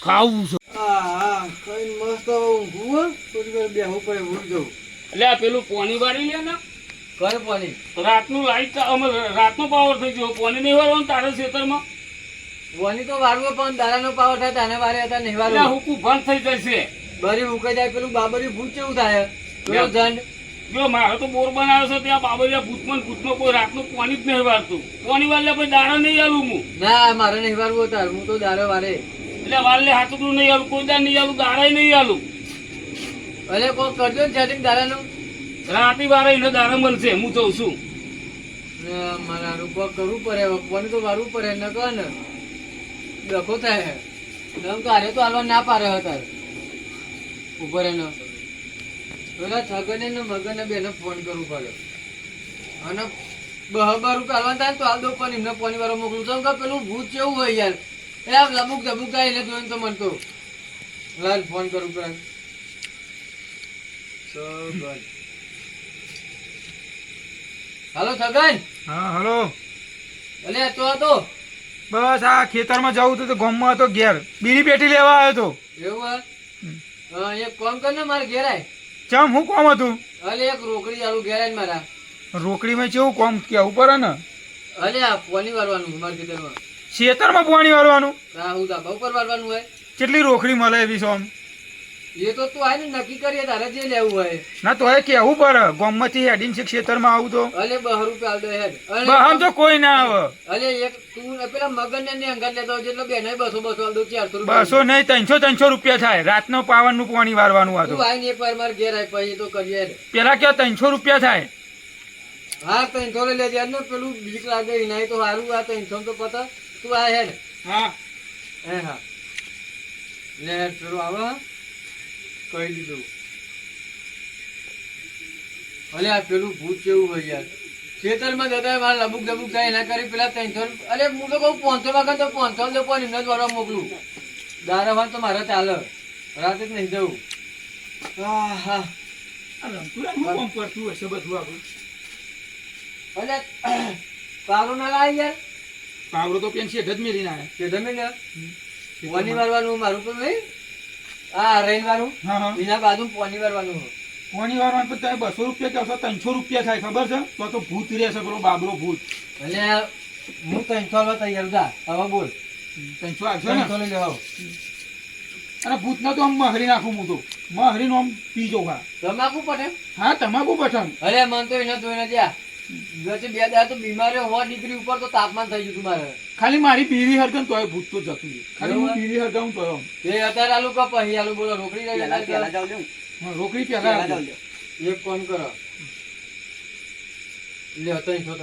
ખાવું છું. કઈ મસ્ત ઊંઘું થોડી વાર બેહું પડે ભૂલ જવું. એટલે આ પેલું પોની વાળી લે ને કઈ પાણી રાતનું લાઈટ રાતનો પાવર થઈ ગયો. પોની નહીં વાળવાનું તારે ખેતરમાં વાની તો વારવું પણ દાડાનો પાવર થાય તાને વારે હતા નહીં એટલે વારવું હુકું બંધ થઈ જશે. બરી ઉકાઈ જાય પેલું બાબરી ભૂત કેવું થાય પેલો દંડ જો મારો તો બોર બનાવ્યો છે ત્યાં બાબરિયા ભૂતમાં કોઈ રાતનું પોની જ નહીં વાળતું. પોની વાળલે પછી દાડા નહીં આલું હું. ના મારે નહીં વારવું તાર હું તો દાડે વારે એટલે વાળલે હાથું નહીં આલું, કોઈ દાડ નહીં આલું, દાડા નહીં આલું. અરે કોઈ કરજો ને સેટિંગ દાડાનું રાતી વારે એને દાડા મળશે. હું જઉં છું. મારા રૂપા કરવું પડે કોને તો વારવું પડે ન કહો ને ડખો થાય એમ તો હારે તો હાલવા ના પારે હતા ઉપર એનો પેલા છગને ને મગને બેને ફોન કરવું પડે અને બહારું કાઢવાનું થાય તો હાલ દો પણ એમને પોની વાળો મોકલું તો પેલું ભૂત કેવું હોય યાર એ આમ લબુક ધબુક ગાઈને જોઈને તો મન તો લાલ ફોન કરું પડે હાલો છગન હા હલો અલે તો હતો બસ આ ખેતરમાં જવું હતું તો ગામમાં હતો ઘેર બીડી પેટી લેવા આવ્યો હતો. એવું હા એક કામ કર ને મારે ઘેર આય ચમ હું કોમ હતું અલે એક રોકડી આલુ ઘેર આય મારા રોકડીમાં કેવું કોમ કેવું પડે ને અલે આ પોની વારવાનું મારે ખેતરમાં ખેતરમાં પાણી વાળવાનું હું ધાબા ઉપર વારવાનું હોય કેટલી રોકડી મળે એવી સોમ એ તો તું આય ને નક્કી કરીએ તારે જે લેવું હોય ના તો એ કેવું પડે ગામમાંથી હેડીને છે ખેતરમાં આવું તો અલે 2 રૂપિયા આલ દે હેડ આમ તો કોઈ ના આવે. અલે એક તું પેલા મગન ને અંગત લેતો જેટલો બેને 200 આલ દો 400 રૂપિયા 200 નહીં 300 રૂપિયા થાય. રાતનો પાવરનું પાણી વારવાનું આ તું તો આય ને એક વાર મારે ઘેર આય પછી તો કરીએ હેડ પેલા કેવા 300 રૂપિયા થાય. હા તો થોડે લેજે ને પેલું બીક લાગે નહીં તો સારું આ તો ઇન્સોમ તો પતા તું આય હેડ હા હા લે હેડ પેલું આવો કહી દીધું. અલે આ પેલું ભૂત કેવું હોય યાર ખેતરમાં જતા મારે લબુક ડબુક થાય એના કરી પેલા 300 અરે હું તો કહું 500 વાગે તો 500 લોકો એમને જ વારવા મોકલું દારાવાન તો મારે ચાલે રાતે જ નહીં જવું. હા કોમ કરતું હશે બધું આપણું. અલે પાવરો ના લાય યાર પાવરો તો પેન શેઠ જ મેલીને આવ્યા. કે તમે ને પોની વારવાનું મારું પણ નહીં હા રહીને વારું હા હા એના બાજુ પોની વારવાનું પાણી વાળવાનું પણ તમે 200 રૂપિયા કહો 300 રૂપિયા થાય ખબર છે તો ભૂત રહેશે પેલો બાબરો ભૂત. એટલે હું 300 વાળવા તૈયાર હતા હવે બોલ 300 આવશે ને 300 લઈ લેવા અને ભૂતના તો આમ મહરી નાખું હું તો મહરીનો આમ પી જાઉં. હા તમાકુ પડે હા તમાકુ પઠન. અરે મન તો એને જોઈને જ્યાં વચ્ચે 2 દાડા તો બીમારી 100 ડિગ્રી ઉપર તો તાપમાન થઈ ગયું મારે ખાલી મારી બીવી હરકન તોય ભૂત તો જતું રહ્યું. ખાલી હું બીવી હરકન તોય એ અત્યારે આલુ કા પછી આલુ બોલો રોકડી લઈ હા રોકડી પહેલા એક ફોન કરો લે 300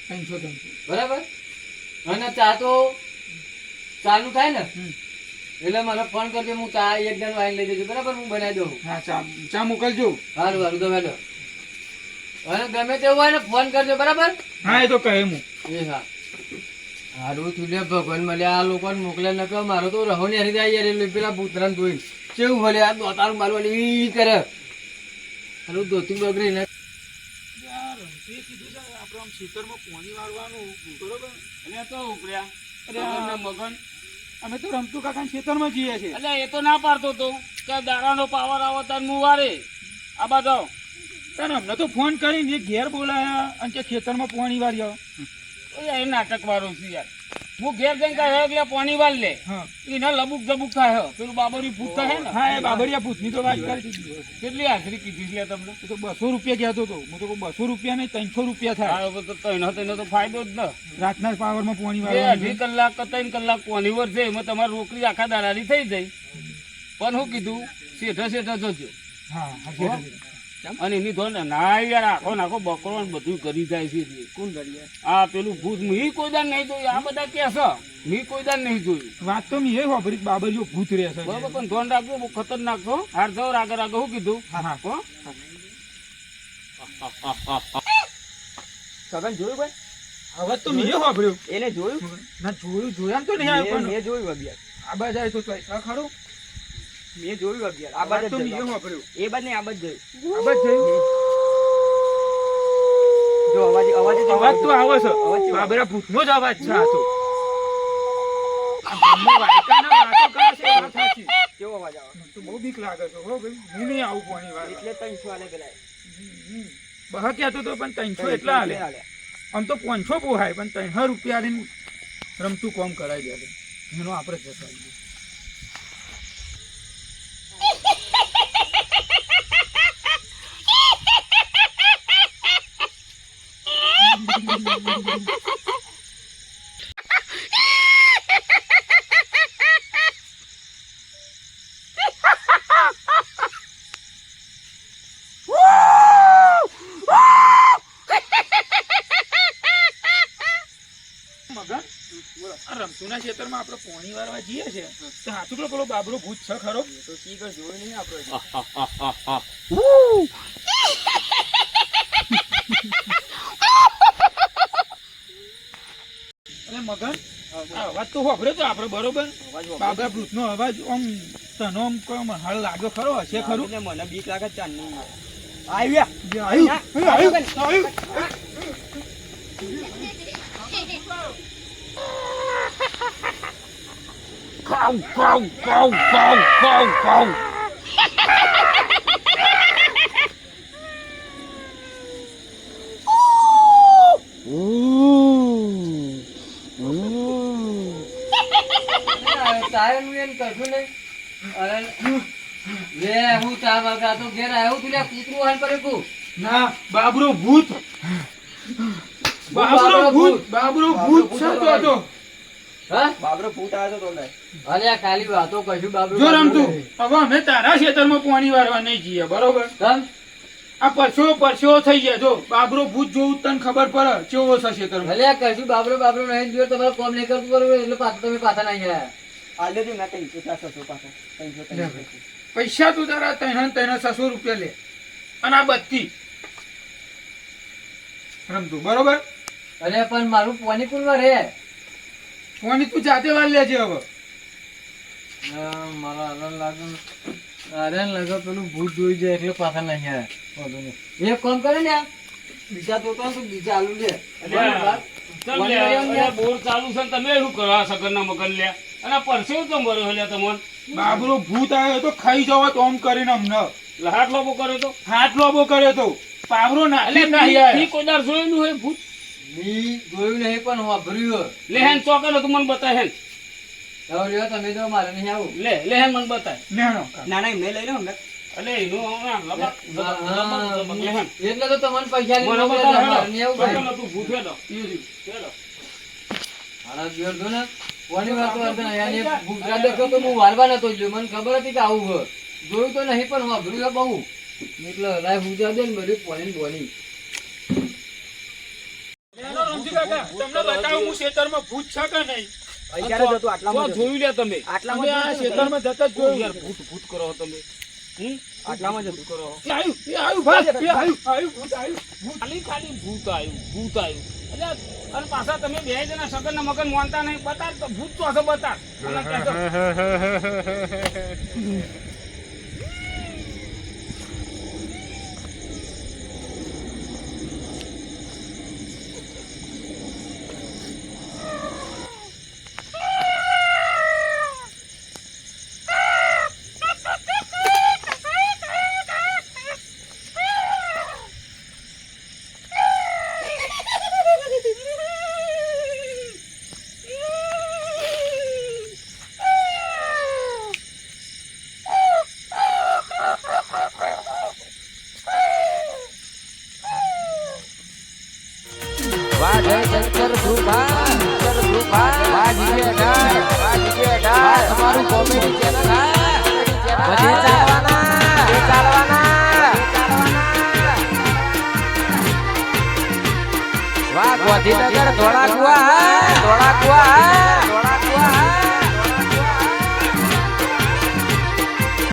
300 બરાબર અને ચા તો ચાલુ થાય ને એટલે મને ફોન કરજો હું ચા એક જણ વાઈન લઈ જજો બરાબર હું બનાવી દઉં. હા ચા મોકલજો. સારું સારું તો મેડો અને ગમે તેવું હોય ને ફોન કરજો બરાબર. હા એ તો કહે હું એ હા હારું તું લે ભગવાન મળ્યા આ લોકોને મોકલે ન કહો મારો તો રહો ને હરી જાય યાર પેલા ભૂતરાને જોઈને કેવું ભલે આ દોતારું મારવાની કરે હારું ધોતી બગડી ને અમે તો રમતું કાકા ખેતરમાં જઈએ છીએ. એટલે એ તો ના પાડતો હતો કે દાડાનો પાવર આવો તાર હું વારે આ બાજુ અમને તો ફોન કરીને એ ઘેર બોલાયા અને કે ખેતરમાં પાણી વાળ્યો. એ નાટક વાળો છું યાર. હું ઘેર જઈને કહે એટલે પાણી વાળ લે એના લબુક જબુક થાય પેલું બાબરી ભૂત થાય ને. હા એ બાબરિયા ભૂતની તો વાત કરી દીધી. કેટલી હાજરી કીધી છે તમને? તો 200 રૂપિયા કહેતો હતો. હું તો 200 રૂપિયા નહીં 300 રૂપિયા થાય. તેનો તો ફાયદો જ ન. રાતના પાવરમાં પાણી બે વાળવાનું. અઢી કલાક કે 3 કલાક પાણી વરસે એમાં તમારી રોકડી આખા દાડાની થઈ જાય. પણ હું કીધું શેઠા જોજો. હા અને એની ધોન ના યાર આખો નાખો બકરો બધું કરી જાય છે. કોણ કરીએ આ પેલું ભૂત મી કોઈ દાન નહીં જોયું. આ બધા કે છે મી કોઈ દાન નહીં જોયું. વાત તો મેં એ વાપરી બાબરિયો ભૂત રહે છે બરોબર પણ ધોન રાખજો બહુ ખતરનાક છો. હાર જાવ આગળ આગળ શું કીધું? હા હા હો સગન જોયું ભાઈ? હવે તો મેં વાપર્યું એને જોયું? ના જોયા તો નહીં આવ્યો મેં જોયું અગિયાર. આ બાજુ આવ્યો તો ખરું મેં જોયું અગિયાર. આ વાત બાદ તો મેં વાપર્યું. એ બાદ નહીં આ બાદ જોયું. આ બાજુ જો અવાજ અવાજ જ અવાજ તો આવે છે અવાજ કેવો? બાબરા ભૂતનો જ અવાજ છે આ તો આ ગામમાં વાયકાના વાતો કરે છે એ વાત સાચી. કેવો અવાજ આવે મને તો બહુ બીક લાગે છે હો ભાઈ હું નહીં આવું પાણી વાળવા. એટલે 300 આલે પેલા બહા કહેતો તો પણ 300 એટલા હાલે આમ તો 500 પોહાય પણ 300 રૂપિયા આલીને રમતું કોમ કરાવી દે એનો આપણે જતા આવીએ. મગન આ રમતુના ખેતરમાં આપણે પોણી વાળવા જઈએ છે તો સાચું પેલો બાબરો ભૂત છે ખરો? તો ઠીક છે જોઈ નહીં આપણે અરે મગન આ અવાજ તો સાંભળ્યો તો આપણે બરોબર બાબરા ભૂતનો અવાજ આમ તનો આમ કોમ હાલ લાગ્યો ખરો હશે ખરું? એટલે મને બીક લાગે ચાંદની આવ્યું. કાઉ કાઉ કાઉ કાઉ કાઉ કાઉ. તારે હું એમ કશું નહીં. અરે લે હું ચા વાગા તો ઘેર આવ્યો તું લે કૂતરું હાલ કરે તું. ના બાબરો ભૂત બાબરો ભૂત છે તો તો હા બાબરો ફૂટ આવ્યો તો લે અરે આ ખાલી વાતો કશું બાબરું જો રમતું હવે અમે તારા ખેતરમાં પાણી વાળવા નહીં જઈએ બરોબર? તમ આ પરસેવો થઈ ગયા જો બાબરો ભૂત જોવું તને ખબર પડે કેવો છે ખેતરમાં. ભલે આ કશું બાબરો નહીં જોયો તમારે કોમ નહીં કરતું બરોબર એટલે પાછું તમે પાછા નહીં આવ્યા. આલે તું ના 300 400 પાછો 300 પૈસા તું તારા 600 રૂપિયા લે અને આ બત્તી રમતું બરોબર? અરે પણ મારું પોની કુલમાં રે પાણી તું જાતે વાર લેજે હવે. મારા આર્યન લાગે પેલું ભૂત જોઈ જાય એટલે પાછા નહીં આવ્યા. એક કામ કરે ને બીજા તો બીજા આલુ લે બોર ચાલુ છે ને તમે શું કરો આ સગનના મગન લે અને આ પરસેવો તો મર્યો લે તમને બાબરો ભૂત આવ્યો તો ખાઈ જવા તો આમ કરીને અમને લહાટ લોબો કર્યો તો હાથ લોબો કર્યો તો પાવરો નાખી જ નહીં આવ્યો. ઈ કોઈ દાર જોયેલું હોય ભૂત મી જોયું નહીં પણ વાપર્યું. લે હેન ચોકેલો તું મને બતાય હેન હવે લ્યો તમે તો મારે નહીં આવું. લે હેન મને બતાય નેનો ના ના એમને લઈ લો હમણાં અલે એનું હમણાં લબક લે હેન એટલે તો તમને પૈસા મને લઈને બતાય મારે નહીં આવું ભાઈ. ચોકેલો તું ભૂત હેડો હેડો મારા દિવસ જો ને કોની વાતો કરતા નહીં. અને ભૂખરા દેખો તો હું વારવા નતો ગયો. મને ખબર હતી કે આવું હોય. જોયું તો નહીં પણ વાપર્યું બહુ એટલે લાય પૂજા દે ને બધું પોણી બોની. નેનો રમજી કાકા તમને બતાવું હું ખેતરમાં ભૂત છે કે નહીં? અત્યારે જતું આટલામાં જતું. જોયું લે તમે આટલામાં તમે આ જતું. ખેતરમાં જતા જ યાર જોયું. ભૂત કરો તમે આટલામાં જતું. કરો એ આવ્યું ભાઈ એ આવ્યું ભૂત આવ્યું. ખાલી ભૂત આવ્યું એટલે અને પાછા તમે બે જણા સગન મગન માનતા નહીં બતાડ તો ભૂત તો હશે બતાડ અને કહેતો, વાહ ગોધીનગર ધોળા કુવા